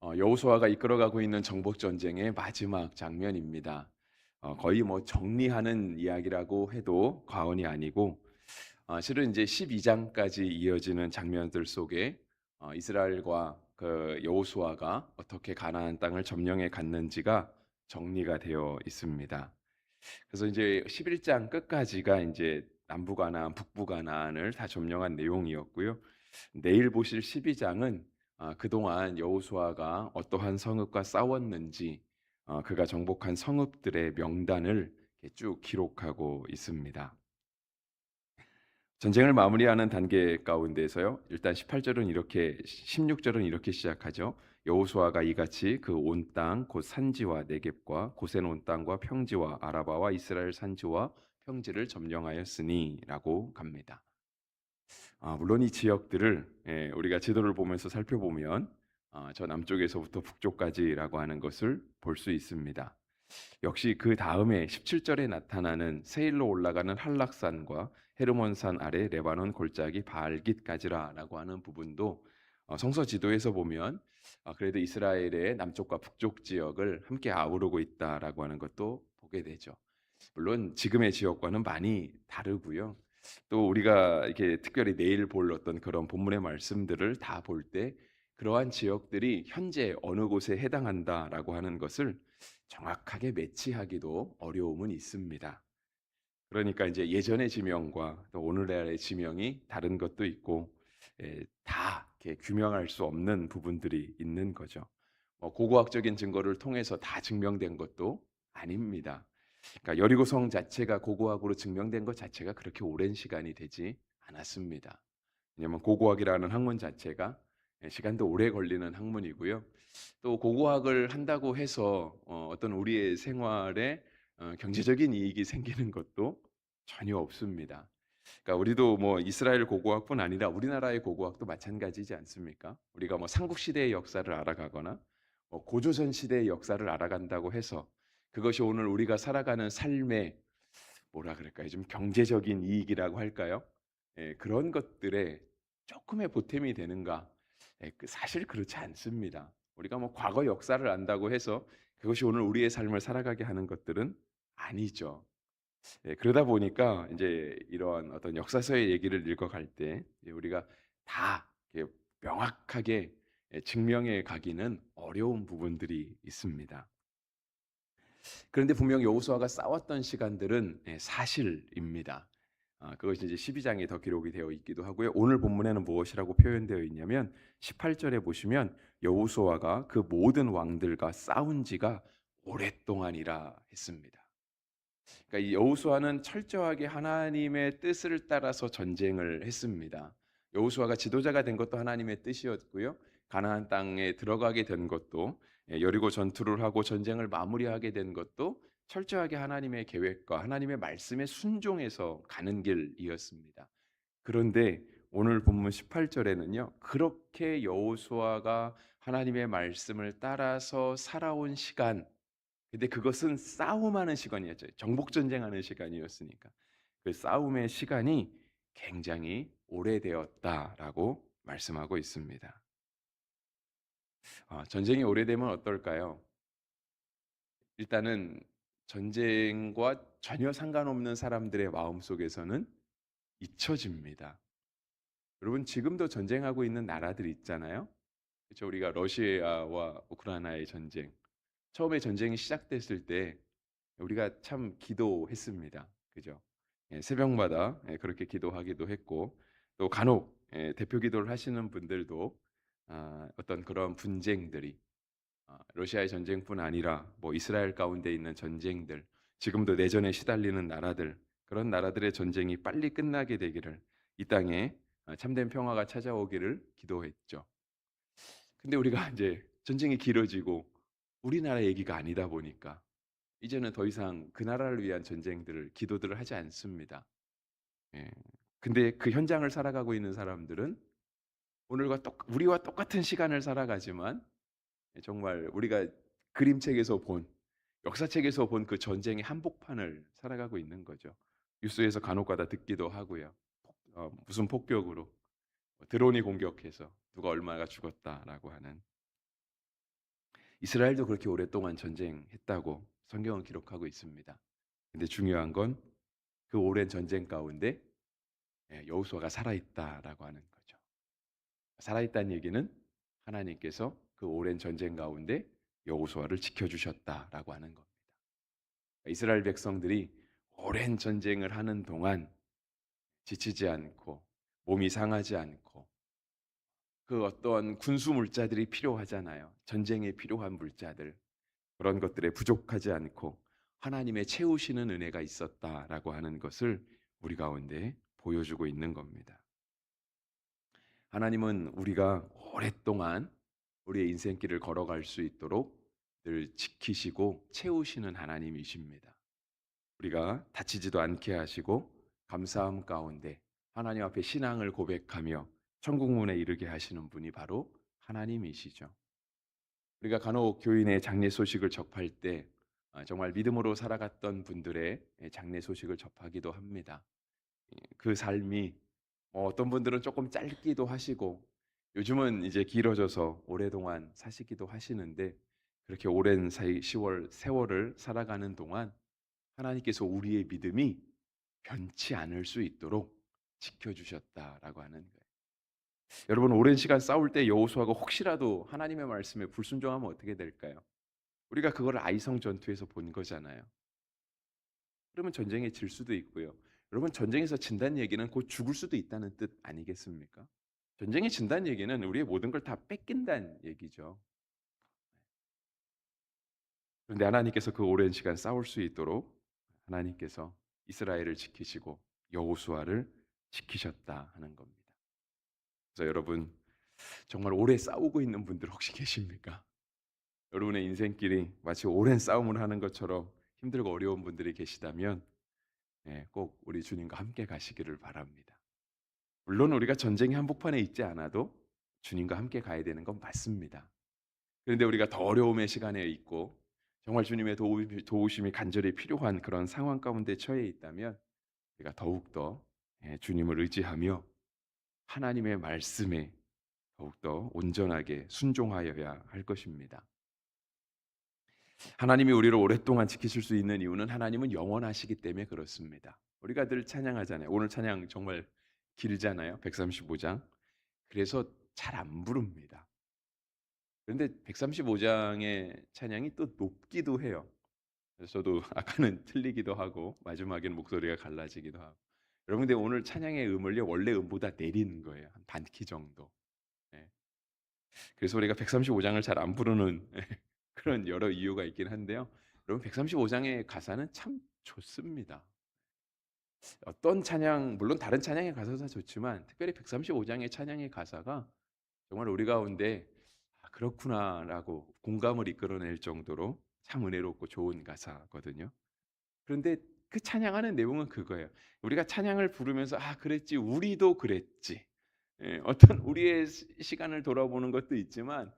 여호수아가 이끌어가고 있는 정복 전쟁의 마지막 장면입니다. 거의 뭐 정리하는 이야기라고 해도 과언이 아니고, 실은 이제 12장까지 이어지는 장면들 속에 이스라엘과 그 여호수아가 어떻게 가나안 땅을 점령해 갔는지가 정리가 되어 있습니다. 그래서 이제 11장 끝까지가 이제 남부 가나안, 북부 가나안을 다 점령한 내용이었고요. 내일 보실 12장은 그동안 여호수아가 어떠한 성읍과 싸웠는지, 그가 정복한 성읍들의 명단을 이렇게 쭉 기록하고 있습니다. 전쟁을 마무리하는 단계 가운데서요. 일단 18절은 이렇게 16절은 이렇게 시작하죠. 여호수아가 이같이 그 온 땅 곧 산지와 네겝과 고센 온 땅과 평지와 아라바와 이스라엘 산지와 평지를 점령하였으니라고 갑니다. 물론 이 지역들을 우리가 지도를 보면서 살펴보면 저 남쪽에서부터 북쪽까지라고 하는 것을 볼 수 있습니다. 역시 그 다음에 17절에 나타나는 세일로 올라가는 한락산과 헤르몬산 아래 레바논 골짜기 바알깃까지라라고 하는 부분도 성서 지도에서 보면 그래도 이스라엘의 남쪽과 북쪽 지역을 함께 아우르고 있다라고 하는 것도 보게 되죠. 물론 지금의 지역과는 많이 다르고요. 또 우리가 이렇게 특별히 내일 볼 어떤 그런 본문의 말씀들을 다 볼 때 그러한 지역들이 현재 어느 곳에 해당한다라고 하는 것을 정확하게 매치하기도 어려움은 있습니다. 그러니까 이제 예전의 지명과 또 오늘날의 지명이 다른 것도 있고, 다 이렇게 규명할 수 없는 부분들이 있는 거죠. 고고학적인 증거를 통해서 다 증명된 것도 아닙니다. 그러니까 여리고성 자체가 고고학으로 증명된 것 자체가 그렇게 오랜 시간이 되지 않았습니다. 왜냐하면 고고학이라는 학문 자체가 시간도 오래 걸리는 학문이고요. 또 고고학을 한다고 해서 어떤 우리의 생활에 경제적인 이익이 생기는 것도 전혀 없습니다. 그러니까 우리도 뭐 이스라엘 고고학뿐 아니라 우리나라의 고고학도 마찬가지지 않습니까? 우리가 뭐 삼국 시대의 역사를 알아가거나 고조선 시대의 역사를 알아간다고 해서 그것이 오늘 우리가 살아가는 삶의 뭐라 그럴까요? 좀 경제적인 이익이라고 할까요? 그런 것들에 쪼끔의 보탬이 되는가? 사실 그렇지 않습니다. 우리가 뭐 과거 역사를 안다고 해서 그것이 오늘 우리의 삶을 살아가게 하는 것들은 아니죠. 그러다 보니까 인제 이러한 어떤 역사서의 얘기를 읽어갈 때 우리가 다 이렇게 명확하게 증명해 가기는 어려운 부분들이 있습니다. 그런데 분명 여호수아가 싸웠던 시간들은 사실입니다. 그것이 이제 12장에 더 기록이 되어 있기도 하고요. 오늘 본문에는 무엇이라고 표현되어 있냐면 18절에 보시면 여호수아가 그 모든 왕들과 싸운 지가 오랫동안이라 했습니다. 그러니까 이 여호수아는 철저하게 하나님의 뜻을 따라서 전쟁을 했습니다. 여호수아가 지도자가 된 것도 하나님의 뜻이었고요. 가나안 땅에 들어가게 된 것도 여리고 전투를 하고 전쟁을 마무리하게 된 것도 철저하게 하나님의 계획과 하나님의 말씀에 순종해서 가는 길이었습니다. 그런데 오늘 본문 18절에는요. 그렇게 여호수아가 하나님의 말씀을 따라서 살아온 시간, 근데 그것은 싸움하는 시간이었죠. 정복 전쟁하는 시간이었으니까. 그 싸움의 시간이 굉장히 오래되었다라고 말씀하고 있습니다. 전쟁이 오래되면 어떨까요? 일단은 전쟁과 전혀 상관없는 사람들의 마음속에서는 잊혀집니다. 여러분 지금도 전쟁하고 있는 나라들 있잖아요. 그렇죠? 우리가 러시아와 우크라이나의 전쟁. 처음에 전쟁이 시작됐을 때 우리가 참 기도했습니다. 그죠? 새벽마다 그렇게 기도하기도 했고 또 간혹 대표 기도를 하시는 분들도 어떤 그런 분쟁들이 러시아의 전쟁뿐 아니라 뭐 이스라엘 가운데 있는 전쟁들, 지금도 내전에 시달리는 나라들, 그런 나라들의 전쟁이 빨리 끝나게 되기를, 이 땅에 참된 평화가 찾아오기를 기도했죠. 근데 우리가 이제 전쟁이 길어지고 우리나라 얘기가 아니다 보니까 이제는 더 이상 그 나라를 위한 전쟁들을 기도들을 하지 않습니다. 예. 근데 그 현장을 살아가고 있는 사람들은 오늘과 똑 우리와 똑같은 시간을 살아가지만 정말 우리가 그림책에서 본 역사책에서 본 그 전쟁의 한복판을 살아가고 있는 거죠. 뉴스에서 간혹가다 듣기도 하고요. 무슨 폭격으로 드론이 공격해서 누가 얼마가 죽었다라고 하는. 이스라엘도 그렇게 오랫동안 전쟁했다고 성경은 기록하고 있습니다. 근데 중요한 건 그 오랜 전쟁 가운데 여호수아가 살아있다라고 하는 거죠. 살아있다는 얘기는 하나님께서 그 오랜 전쟁 가운데 여호수아를 지켜주셨다라고 하는 겁니다. 이스라엘 백성들이 오랜 전쟁을 하는 동안 지치지 않고 몸이 상하지 않고 그 어떤 군수 물자들이 필요하잖아요. 전쟁에 필요한 물자들. 그런 것들에 부족하지 않고 하나님의 채우시는 은혜가 있었다라고 하는 것을 우리 가운데 보여주고 있는 겁니다. 하나님은 우리가 오랫동안 우리의 인생길을 걸어갈 수 있도록 늘 지키시고 채우시는 하나님이십니다. 우리가 다치지도 않게 하시고 감사함 가운데 하나님 앞에 신앙을 고백하며 천국 문에 이르게 하시는 분이 바로 하나님이시죠. 우리가 간혹 교인의 장례 소식을 접할 때 정말 믿음으로 살아갔던 분들의 장례 소식을 접하기도 합니다. 그 삶이 어떤 분들은 조금 짧기도 하시고 요즘은 이제 길어져서 오랫동안 사시기도 하시는데 그렇게 오랜 사이 세월을 살아가는 동안 하나님께서 우리의 믿음이 변치 않을 수 있도록 지켜주셨다라고 하는 거예요. 여러분 오랜 시간 싸울 때 여호수아가 혹시라도 하나님의 말씀에 불순종하면 어떻게 될까요? 우리가 그걸 아이성 전투에서 본 거잖아요. 그러면 전쟁에 질 수도 있고요. 여러분 전쟁에서 진다는 얘기는 곧 죽을 수도 있다는 뜻 아니겠습니까? 전쟁에 진다는 얘기는 우리의 모든 걸 다 뺏긴다는 얘기죠. 그런데 하나님께서 그 오랜 시간 싸울 수 있도록 하나님께서 이스라엘을 지키시고 여호수아를 지키셨다 하는 겁니다. 그래서 여러분 정말 오래 싸우고 있는 분들 혹시 계십니까? 여러분의 인생길이 마치 오랜 싸움을 하는 것처럼 힘들고 어려운 분들이 계시다면 꼭 우리 주님과 함께 가시기를 바랍니다. 물론 우리가 전쟁의 한복판에 있지 않아도 주님과 함께 가야 되는 건 맞습니다. 그런데 우리가 더 어려움의 시간에 있고 정말 주님의 도우심이 간절히 필요한 그런 상황 가운데 처해 있다면 우리가 더욱더 주님을 의지하며 하나님의 말씀에 더욱더 온전하게 순종하여야 할 것입니다. 하나님이 우리를 오랫동안 지키실 수 있는 이유는 하나님은 영원하시기 때문에 그렇습니다. 우리가 늘 찬양하잖아요. 오늘 찬양 정말 길잖아요. 135장. 그래서 잘 안 부릅니다. 그런데 135장의 찬양이 또 높기도 해요. 그래서 저도 아까는 틀리기도 하고 마지막에는 목소리가 갈라지기도 하고. 여러분 근데 오늘 찬양의 음을요 원래 음보다 내리는 거예요. 한 반 키 정도. 예. 그래서 우리가 135장을 잘 안 부르는 그런 여러 이유가 있긴 한데요. 여러분 135장의 가사는 참 좋습니다. 어떤 찬양 물론 다른 찬양의 가사도 다 좋지만 특별히 135장의 찬양의 가사가 정말 우리 가운데 '아 그렇구나.'라고 공감을 이끌어낼 정도로 참 은혜롭고 좋은 가사거든요. 그런데 그 찬양하는 내용은 그거예요. 우리가 찬양을 부르면서 '아 그랬지. 우리도 그랬지.' 어떤 우리의 시간을 돌아보는 것도 있지만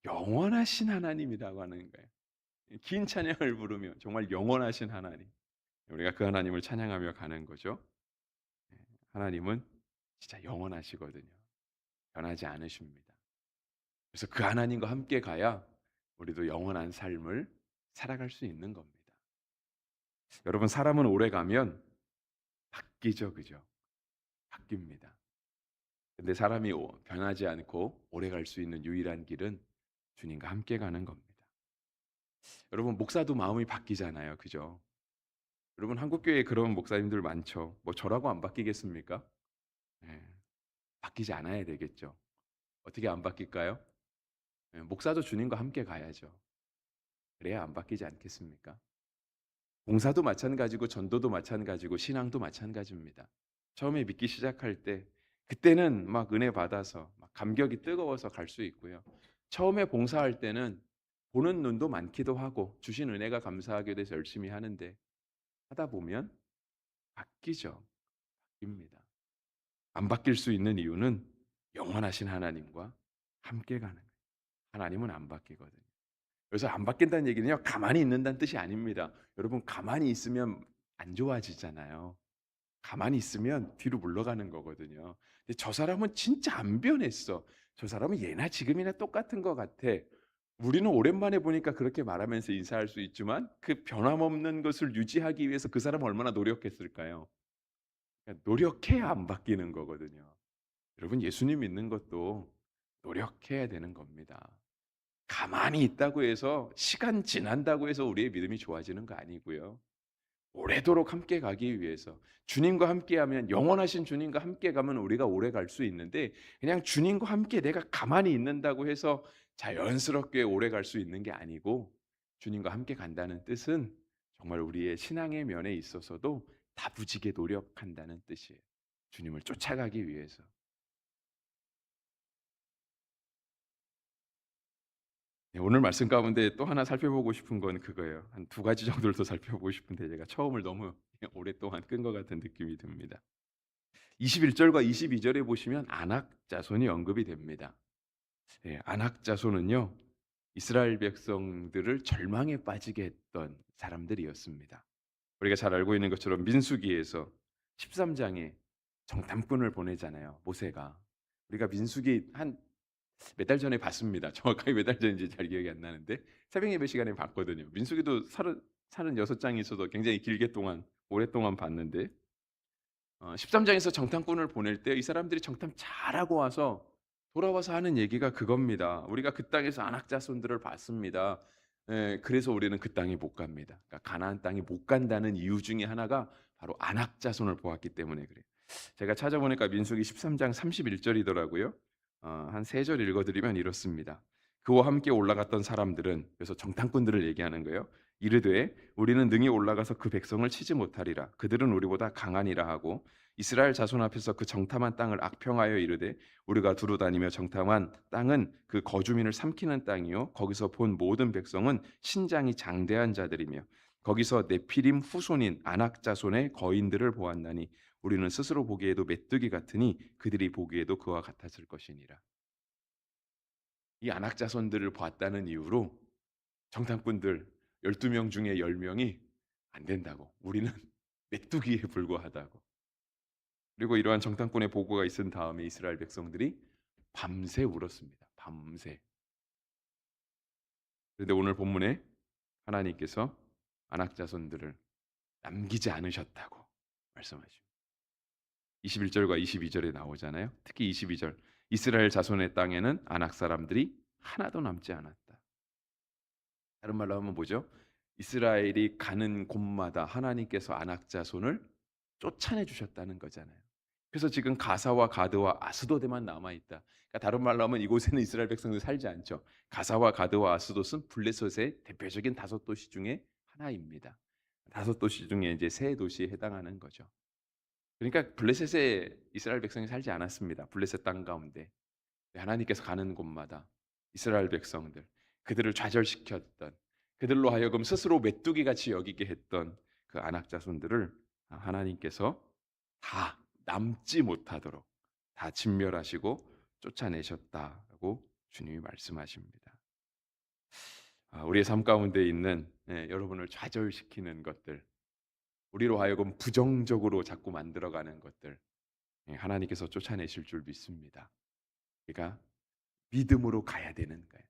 영원하신 하나님이라고 하는 거예요. 긴 찬양을 부르며 정말 영원하신 하나님. 우리가 그 하나님을 찬양하며 가는 거죠. 하나님은 진짜 영원하시거든요. 변하지 않으십니다. 그래서 그 하나님과 함께 가야 우리도 영원한 삶을 살아갈 수 있는 겁니다. 여러분 사람은 오래 가면 바뀌죠. 그죠? 바뀝니다. 근데 사람이 변하지 않고 오래 갈 수 있는 유일한 길은 주님과 함께 가는 겁니다. 여러분 목사도 마음이 바뀌잖아요. 그죠? 여러분 한국 교회에 그런 목사님들 많죠. 뭐 저라고 안 바뀌겠습니까? 예. 바뀌지 않아야 되겠죠. 어떻게 안 바뀔까요? 목사도 주님과 함께 가야죠. 그래야 안 바뀌지 않겠습니까? 봉사도 마찬가지고 전도도 마찬가지고 신앙도 마찬가지입니다. 처음에 믿기 시작할 때 그때는 막 은혜 받아서 막 감격이 뜨거워서 갈 수 있고요. 처음에 봉사할 때는 보는 눈도 많기도 하고 주신 은혜가 감사하게 돼서 열심히 하는데 하다 보면 바뀌죠. 바뀝니다. 안 바뀔 수 있는 이유는 영원하신 하나님과 함께 가는 거예요. 하나님은 안 바뀌거든요. 그래서 안 바뀐다는 얘기는요. 가만히 있는다는 뜻이 아닙니다. 여러분 가만히 있으면 안 좋아지잖아요. 가만히 있으면 뒤로 물러가는 거거든요. 근데 저 사람은 진짜 안 변했어. 저 사람은 예나 지금이나 똑같은 것 같아. 우리는 오랜만에 보니까 그렇게 말하면서 인사할 수 있지만 그 변함없는 것을 유지하기 위해서 그 사람은 얼마나 노력했을까요? 그러니까 노력해야 안 바뀌는 거거든요. 여러분 예수님 믿는 것도 노력해야 되는 겁니다. 가만히 있다고 해서 시간 지난다고 해서 우리의 믿음이 좋아지는 거 아니고요. 오래도록 함께 가기 위해서 주님과 함께하면 영원하신 주님과 함께 가면 우리가 오래 갈 수 있는데 그냥 주님과 함께 내가 가만히 있는다고 해서 자연스럽게 오래 갈 수 있는 게 아니고 주님과 함께 간다는 뜻은 정말 우리의 신앙의 면에 있어서도 다부지게 노력한다는 뜻이에요. 주님을 쫓아가기 위해서. 네, 오늘 말씀 가운데 또 하나 살펴보고 싶은 건 그거예요. 한 두 가지 정도를 더 살펴보고 싶은데 제가 처음을 너무 오랫동안 끈 것 같은 느낌이 듭니다. 21 절과 22 절에 보시면 안악 자손이 언급이 됩니다. 예, 안악 자손은요. 이스라엘 백성들을 절망에 빠지게 했던 사람들이었습니다. 우리가 잘 알고 있는 것처럼 민수기에서 13 장에 정탐꾼을 보내잖아요, 모세가. 우리가 민수기 한 몇 달 전에 봤습니다. 정확하게 몇 달 전인지 잘 기억이 안 나는데 새벽 예배 시간에 봤거든요. 민수기도 36 장이 있어도 굉장히 길게 동안 오랫동안 봤는데 13 장에서 정탐꾼을 보낼 때 이 사람들이 정탐 잘하고 와서 돌아와서 하는 얘기가 그겁니다. "우리가 그 땅에서 안악 자손들을 봤습니다. 예 그래서 우리는 그 땅에 못 갑니다." 그러니까 가나안 땅에 못 간다는 이유 중에 하나가 바로 안악 자손을 보았기 때문에 그래요. 제가 찾아보니까 민수기 13장 31 절이더라고요. 한 3절 읽어 드리면 이렇습니다. 그와 함께 올라갔던 사람들은 그래서 정탐꾼들을 얘기하는 거예요. 이르되 우리는 능히 올라가서 그 백성을 치지 못하리라. 그들은 우리보다 강하니라 하고 이스라엘 자손 앞에서 그 정탐한 땅을 악평하여 이르되 우리가 두루 다니며 정탐한 땅은 그 거주민을 삼키는 땅이요 거기서 본 모든 백성은 신장이 장대한 자들이며 거기서 네피림 후손인 아낙 자손의 거인들을 보았나니 우리는 스스로 보기에도 메뚜기 같으니 그들이 보기에도 그와 같았을 것이니라. 이 아낙 자손들을 봤다는 이유로 정탐꾼들 12명 중에 10명이 안 된다고. 우리는 메뚜기에 불과하다고. 그리고 이러한 정탐꾼의 보고가 있은 다음에 이스라엘 백성들이 밤새 울었습니다. 밤새. 그런데 오늘 본문에 하나님께서 아낙 자손들을 남기지 않으셨다고 말씀하십니다. 21 절과 22 절에 나오잖아요. 특히 22 절. 이스라엘 자손의 땅에는 아낙 사람들이 하나도 남지 않았다. 다른 말로 하면 뭐죠? 이스라엘이 가는 곳마다 하나님께서 아낙 자손을 쫓아내 주셨다는 거잖아요. 그래서 지금 가사와 가드와 아스돗에만 남아 있다. 그러니까 다른 말로 하면 이곳에는 이스라엘 백성들이 살지 않죠. 가사와 가드와 아스돗은 블레셋의 대표적인 5 도시 중에 하나입니다. 5 도시 중에 이제 3 도시에 해당하는 거죠. 그러니까 블레셋에 이스라엘 백성이 살지 않았습니다. 블레셋 땅 가운데. 하나님께서 가는 곳마다 이스라엘 백성들 그들을 좌절시켰던 그들로 하여금 스스로 메뚜기 같이 여기게 했던 그 아낙 자손들을 하나님께서 다 남지 못하도록 다 진멸하시고 쫓아내셨다고 주님이 말씀하십니다. 우리의 삶 가운데 있는 여러분을 좌절시키는 것들, 우리로 하여금 부정적으로 자꾸 만들어가는 것들 하나님께서 쫓아내실 줄 믿습니다. 우리가 믿음으로 가야 되는 거예요.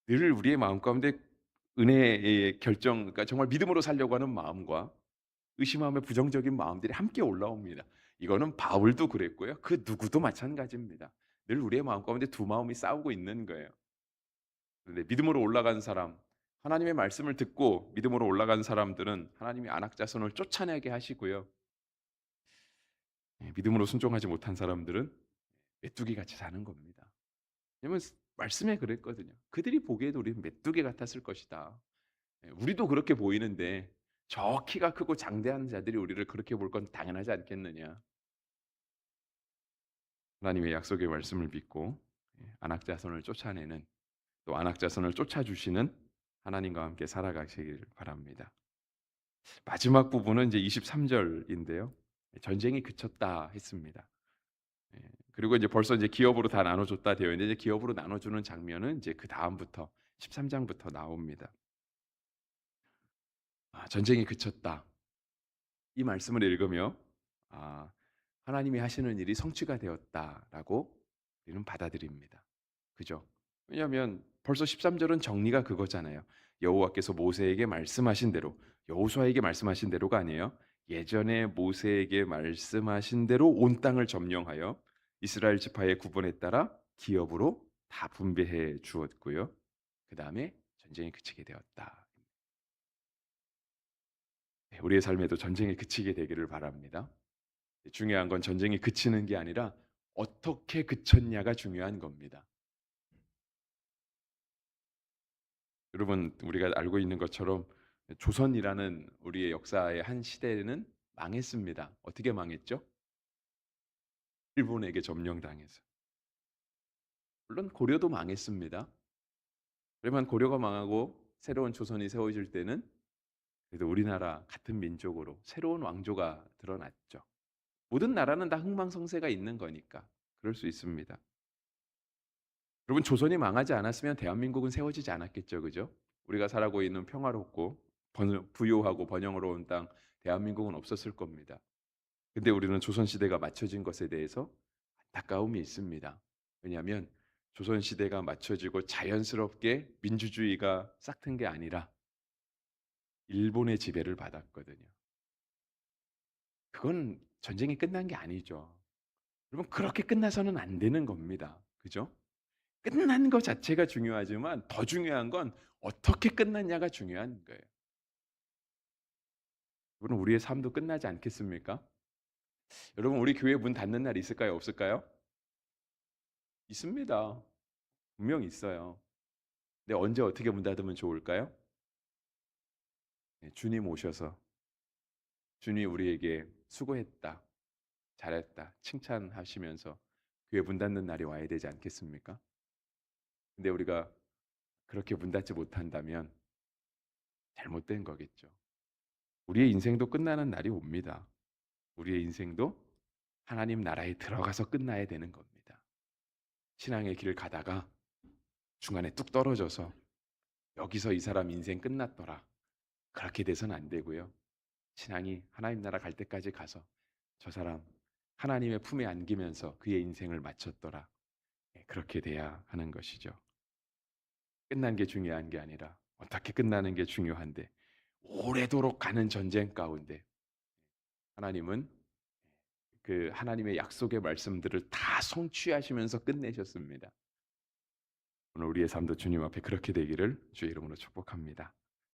늘 우리의 마음 가운데 은혜의 결정 그러니까 정말 믿음으로 살려고 하는 마음과 의심하며 부정적인 마음들이 함께 올라옵니다. 이거는 바울도 그랬고요. 그 누구도 마찬가지입니다. 늘 우리의 마음 가운데 두 마음이 싸우고 있는 거예요. 그런데 믿음으로 올라간 사람, 하나님의 말씀을 듣고 믿음으로 올라간 사람들은 하나님이 안악자손을 쫓아내게 하시고요. 믿음으로 순종하지 못한 사람들은 메뚜기같이 사는 겁니다. 왜냐면 말씀에 그랬거든요. 그들이 보기에도 우리는 메뚜기 같았을 것이다. 우리도 그렇게 보이는데 저 키가 크고 장대한 자들이 우리를 그렇게 볼 건 당연하지 않겠느냐. 하나님의 약속의 말씀을 믿고 안악자손을 쫓아내는 또 안악자손을 쫓아주시는 하나님과 함께 살아가시길 바랍니다. 마지막 부분은 이제 23 절인데요. 전쟁이 그쳤다 했습니다. 예. 그리고 이제 벌써 이제 기업으로 다 나눠줬다 되어 있는데 이제 기업으로 나눠주는 장면은 이제 그다음부터 13 장부터 나옵니다. 전쟁이 그쳤다. 이 말씀을 읽으며 아 하나님이 하시는 일이 성취가 되었다라고 우리는 받아들입니다. 그죠? 왜냐하면 벌써 13 절은 정리가 그거잖아요. 여호와께서 모세에게 말씀하신 대로 여호수아에게 말씀하신 대로가 아니에요. 예전에 모세에게 말씀하신 대로 온 땅을 점령하여 이스라엘 지파의 구분에 따라 기업으로 다 분배해 주었고요. 그다음에 전쟁이 그치게 되었다. 네, 우리의 삶에도 전쟁이 그치게 되기를 바랍니다. 중요한 건 전쟁이 그치는 게 아니라 어떻게 그쳤냐가 중요한 겁니다. 여러분 우리가 알고 있는 것처럼 조선이라는 우리의 역사의 한 시대는 망했습니다. 어떻게 망했죠? 일본에게 점령당해서. 물론 고려도 망했습니다. 그러면 고려가 망하고 새로운 조선이 세워질 때는 그래도 우리나라 같은 민족으로 새로운 왕조가 드러났죠. 모든 나라는 다 흥망성쇠가 있는 거니까 그럴 수 있습니다. 여러분 조선이 망하지 않았으면 대한민국은 세워지지 않았겠죠. 그죠? 우리가 살아고 있는 평화롭고 부유하고 번영으로운 땅 대한민국은 없었을 겁니다. 근데 우리는 조선 시대가 맞춰진 것에 대해서 안타까움이 있습니다. 왜냐하면 조선 시대가 맞춰지고 자연스럽게 민주주의가 싹튼 게 아니라 일본의 지배를 받았거든요. 그건 전쟁이 끝난 게 아니죠. 여러분 그렇게 끝나서는 안 되는 겁니다. 그죠? 끝난 거 자체가 중요하지만 더 중요한 건 어떻게 끝났냐가 중요한 거예요. 여러분 우리의 삶도 끝나지 않겠습니까? 여러분 우리 교회 문 닫는 날 있을까요? 없을까요? 있습니다. 분명히 있어요. 근데 언제 어떻게 문 닫으면 좋을까요? 네, 주님 오셔서 주님이 우리에게 수고했다, 잘했다 칭찬하시면서 교회 문 닫는 날이 와야 되지 않겠습니까? 근데 우리가 그렇게 문 닫지 못한다면 잘못된 거겠죠. 우리의 인생도 끝나는 날이 옵니다. 우리의 인생도 하나님 나라에 들어가서 끝나야 되는 겁니다. 신앙의 길을 가다가 중간에 뚝 떨어져서 여기서 이 사람 인생 끝났더라. 그렇게 돼서는 안 되고요. 신앙이 하나님 나라 갈 때까지 가서 저 사람 하나님의 품에 안기면서 그의 인생을 마쳤더라. 예, 그렇게 돼야 하는 것이죠. 끝난 게 중요한 게 아니라 어떻게 끝나는 게 중요한데 오래도록 가는 전쟁 가운데 하나님은 그 하나님의 약속의 말씀들을 다 성취하시면서 끝내셨습니다. 오늘 우리의 삶도 주님 앞에 그렇게 되기를 주의 이름으로 축복합니다.